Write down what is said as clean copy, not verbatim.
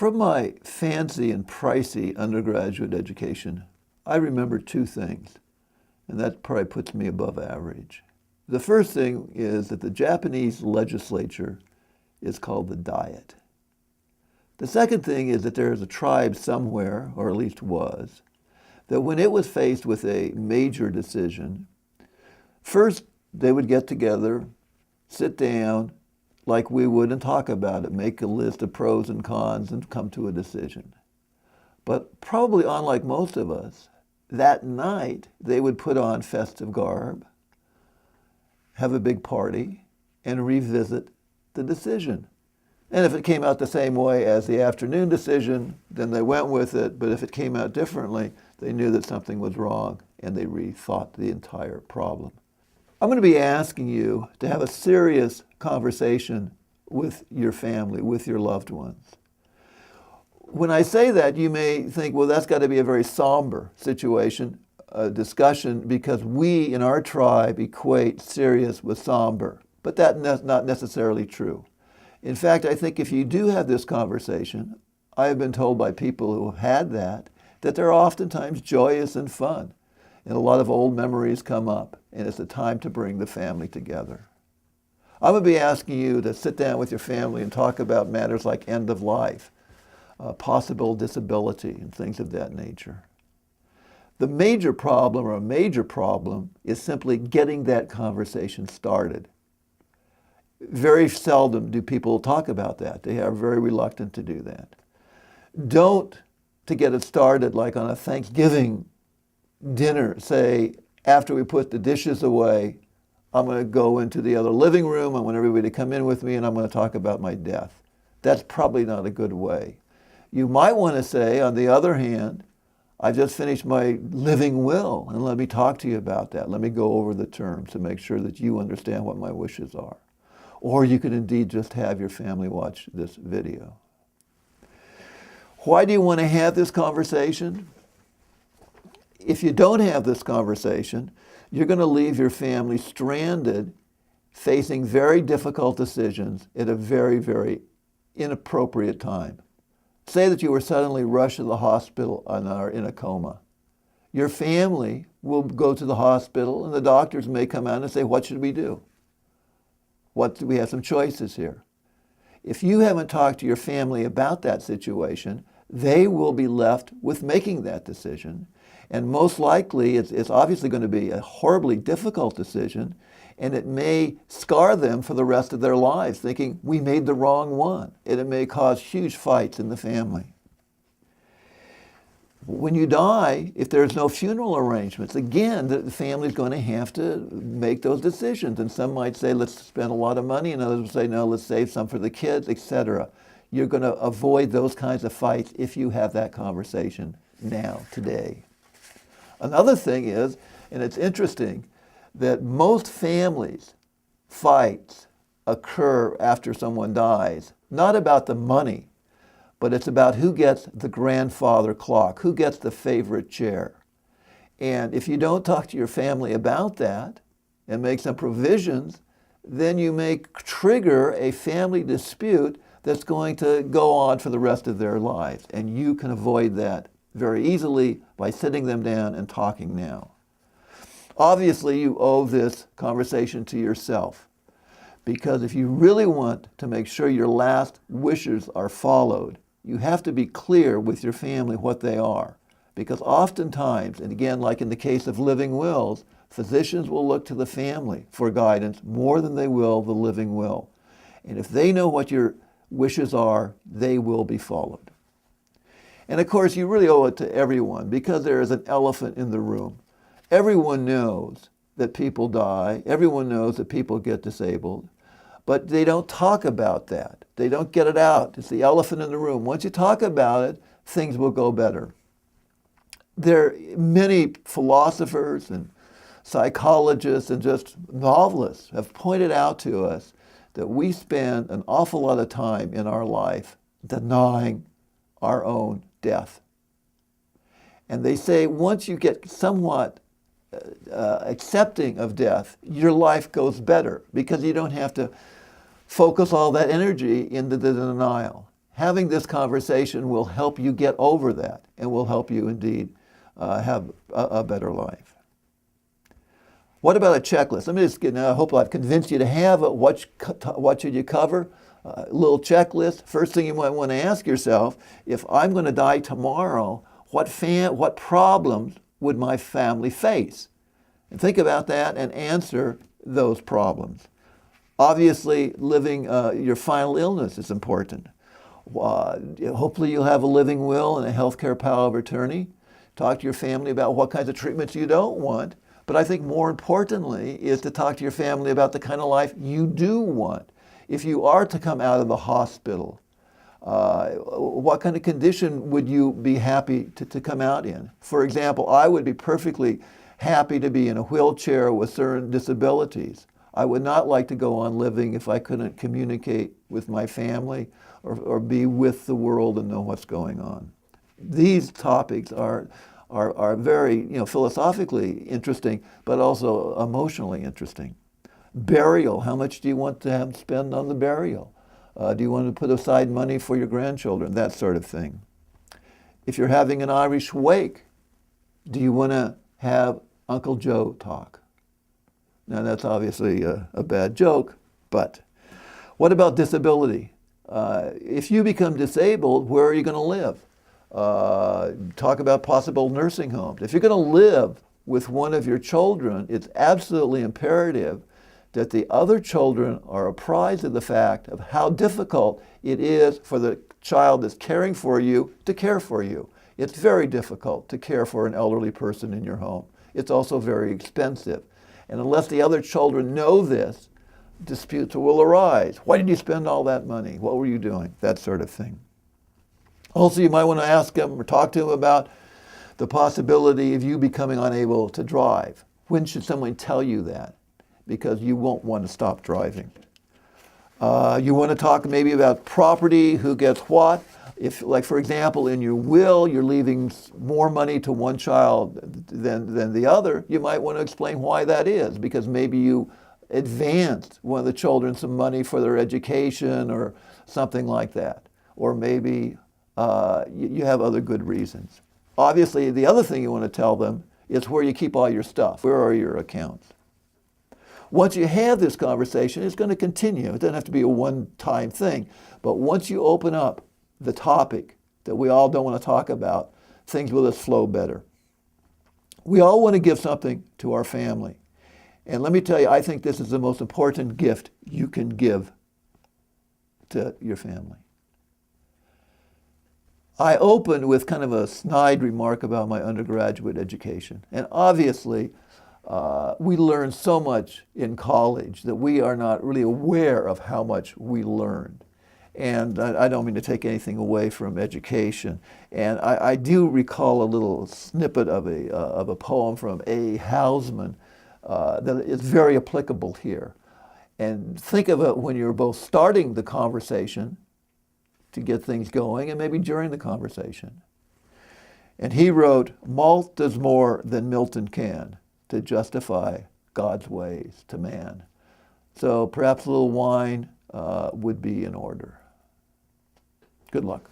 From my fancy and pricey undergraduate education, I remember two things, and that probably puts me above average. The first thing is that the Japanese legislature is called the Diet. The second thing is that there is a tribe somewhere, or at least was, that when it was faced with a major decision, first they would get together, sit down, like we would, and talk about it, make a list of pros and cons, and come to a decision. But probably unlike most of us, that night they would put on festive garb, have a big party, and revisit the decision. And if it came out the same way as the afternoon decision, then they went with it. But if it came out differently, they knew that something was wrong, and they rethought the entire problem. I'm going to be asking you to have a serious conversation with your family, with your loved ones. When I say that, you may think, well, that's got to be a very somber situation, a discussion, because we in our tribe equate serious with somber. But that's not necessarily true. In fact, I think if you do have this conversation, I have been told by people who have had that they're oftentimes joyous and fun. And a lot of old memories come up, and it's a time to bring the family together. I'm going to be asking you to sit down with your family and talk about matters like end of life, possible disability, and things of that nature. The major problem, or a major problem, is simply getting that conversation started. Very seldom do people talk about that. They are very reluctant to do that. Don't, to get it started, like on a Thanksgiving dinner, say, after we put the dishes away, I'm going to go into the other living room, I want everybody to come in with me, and I'm going to talk about my death. That's probably not a good way. You might want to say, on the other hand, I just finished my living will, and let me talk to you about that. Let me go over the terms to make sure that you understand what my wishes are. Or you could indeed just have your family watch this video. Why do you want to have this conversation? If you don't have this conversation, you're going to leave your family stranded, facing very difficult decisions at a very, very inappropriate time. Say that you were suddenly rushed to the hospital and are in a coma. Your family will go to the hospital, and the doctors may come out and say, what should we do? We have some choices here. If you haven't talked to your family about that situation, they will be left with making that decision. And most likely, it's obviously going to be a horribly difficult decision, and it may scar them for the rest of their lives, thinking, we made the wrong one. And it may cause huge fights in the family. When you die, if there's no funeral arrangements, again, the family's going to have to make those decisions. And some might say, let's spend a lot of money, and others will say, no, let's save some for the kids, etc. You're going to avoid those kinds of fights if you have that conversation now, today. Another thing is, and it's interesting, that most families' fights occur after someone dies, not about the money, but it's about who gets the grandfather clock, who gets the favorite chair. And if you don't talk to your family about that and make some provisions, then you may trigger a family dispute that's going to go on for the rest of their lives. And you can avoid that very easily by sitting them down and talking now. Obviously, you owe this conversation to yourself, because if you really want to make sure your last wishes are followed, you have to be clear with your family what they are. Because oftentimes, and again, like in the case of living wills, physicians will look to the family for guidance more than they will the living will. And if they know what your wishes are, they will be followed. And of course, you really owe it to everyone, because there is an elephant in the room. Everyone knows that people die. Everyone knows that people get disabled. But they don't talk about that. They don't get it out. It's the elephant in the room. Once you talk about it, things will go better. There are many philosophers and psychologists and just novelists have pointed out to us that we spend an awful lot of time in our life denying our own death. And they say once you get somewhat accepting of death, your life goes better, because you don't have to focus all that energy into the denial. having this conversation will help you get over that and will help you indeed have a better life. What about a checklist? Let me just get, now I hope I've convinced you to have it. What should you cover? A little checklist. First thing you might want to ask yourself, if I'm going to die tomorrow, what problems would my family face? And think about that and answer those problems. Obviously, living your final illness is important. Hopefully you'll have a living will and a healthcare power of attorney. Talk to your family about what kinds of treatments you don't want. But I think more importantly is to talk to your family about the kind of life you do want. If you are to come out of the hospital, what kind of condition would you be happy to come out in? For example, I would be perfectly happy to be in a wheelchair with certain disabilities. I would not like to go on living if I couldn't communicate with my family or be with the world and know what's going on. These topics are very, philosophically interesting, but also emotionally interesting. Burial, how much do you want to spend on the burial? Do you want to put aside money for your grandchildren? That sort of thing. If you're having an Irish wake, do you want to have Uncle Joe talk? Now that's obviously a bad joke, but what about disability? If you become disabled, where are you going to live? Talk about possible nursing homes. If you're going to live with one of your children, it's absolutely imperative that the other children are apprised of the fact of how difficult it is for the child that's caring for you to care for you. It's very difficult to care for an elderly person in your home. It's also very expensive. And unless the other children know this, disputes will arise. Why did you spend all that money? What were you doing? That sort of thing. Also, you might want to ask him or talk to him about the possibility of you becoming unable to drive. When should someone tell you that? Because you won't want to stop driving. You want to talk maybe about property, who gets what. If, like for example, in your will, you're leaving more money to one child than the other, you might want to explain why that is, because maybe you advanced one of the children some money for their education or something like that. Or maybe you have other good reasons. Obviously, the other thing you want to tell them is where you keep all your stuff. Where are your accounts? Once you have this conversation, it's going to continue. It doesn't have to be a one-time thing. But once you open up the topic that we all don't want to talk about, things will just flow better. We all want to give something to our family. And let me tell you, I think this is the most important gift you can give to your family. I opened with kind of a snide remark about my undergraduate education. And obviously, we learn so much in college that we are not really aware of how much we learned. And I don't mean to take anything away from education. And I do recall a little snippet of a poem from A. Hausman that is very applicable here. And think of it when you're both starting the conversation to get things going and maybe during the conversation. And he wrote, "Malt does more than Milton can to justify God's ways to man." So perhaps a little wine would be in order. Good luck.